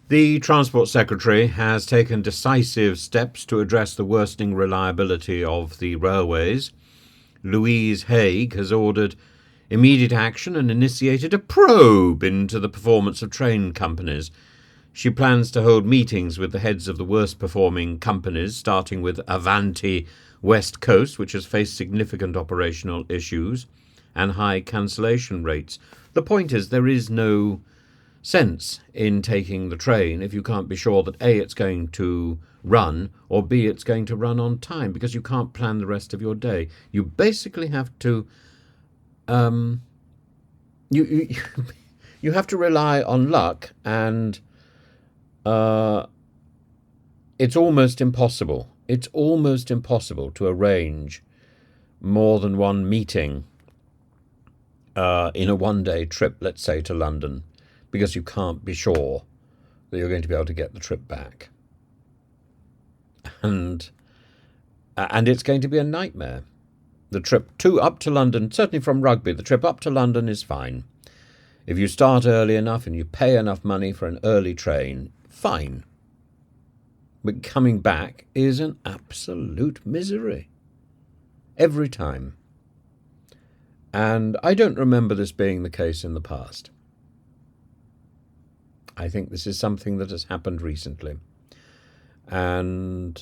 The Transport Secretary has taken decisive steps to address the worsening reliability of the railways. Louise Haig has ordered immediate action and initiated a probe into the performance of train companies. She plans to hold meetings with the heads of the worst performing companies, starting with Avanti West Coast, which has faced significant operational issues and high cancellation rates. The point is, there is no sense in taking the train if you can't be sure that A, it's going to run, or B, it's going to run on time, because you can't plan the rest of your day. You basically have to you you have to rely on luck, and it's almost impossible. It's almost impossible to arrange more than one meeting in a one-day trip, let's say to London, because you can't be sure that you're going to be able to get the trip back. And it's going to be a nightmare. The trip up to London, certainly from Rugby, the trip up to London is fine. If you start early enough and you pay enough money for an early train, fine. But coming back is an absolute misery. Every time. And I don't remember this being the case in the past. I think this is something that has happened recently. And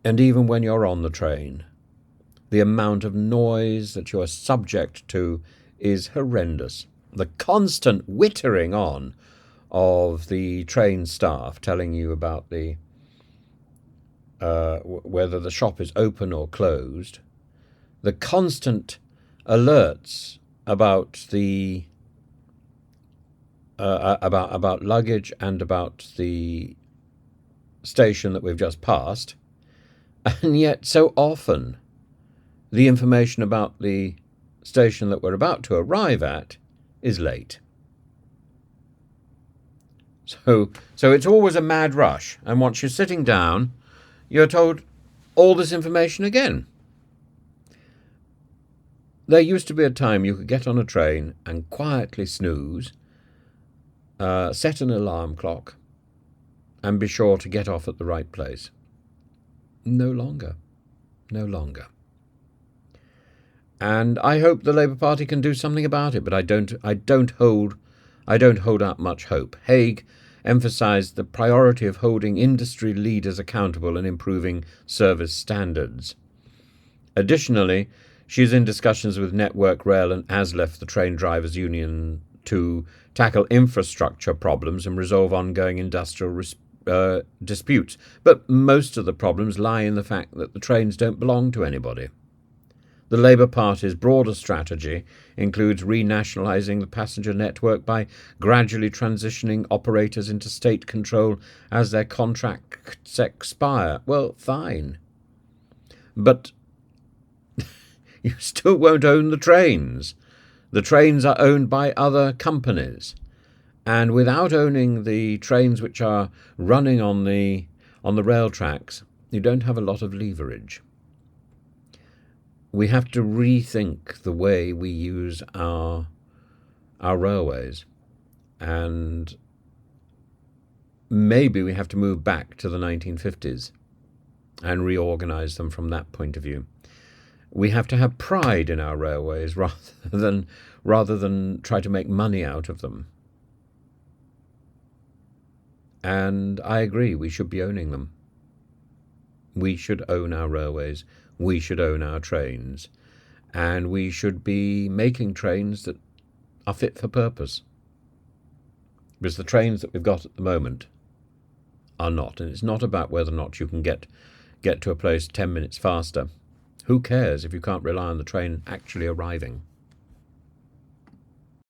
even when you're on the train, the amount of noise that you're subject to is horrendous. The constant whittering on of the train staff telling you about the whether the shop is open or closed, the constant alerts about the about luggage and about the station that we've just passed, and yet so often the information about the station that we're about to arrive at is late. So it's always a mad rush, and once you're sitting down, you're told all this information again. There used to be a time you could get on a train and quietly snooze, set an alarm clock, and be sure to get off at the right place. No longer. No longer. And I hope the Labour Party can do something about it, but I don't hold out much hope. Haig emphasised the priority of holding industry leaders accountable and improving service standards. Additionally, she is in discussions with Network Rail and ASLEF, the train drivers' union, to tackle infrastructure problems and resolve ongoing industrial disputes. But most of the problems lie in the fact that the trains don't belong to anybody. The Labour Party's broader strategy includes renationalising the passenger network by gradually transitioning operators into state control as their contracts expire. Well, fine. But you still won't own the trains. The trains are owned by other companies. And without owning the trains which are running on the rail tracks, you don't have a lot of leverage. We have to rethink the way we use our railways, and maybe we have to move back to the 1950s and reorganise them from that point of view. We have to have pride in our railways rather than try to make money out of them. And I agree, we should be owning them. We should own our railways. We should own our trains, and we should be making trains that are fit for purpose. Because the trains that we've got at the moment are not, and it's not about whether or not you can get to a place 10 minutes faster. Who cares if you can't rely on the train actually arriving?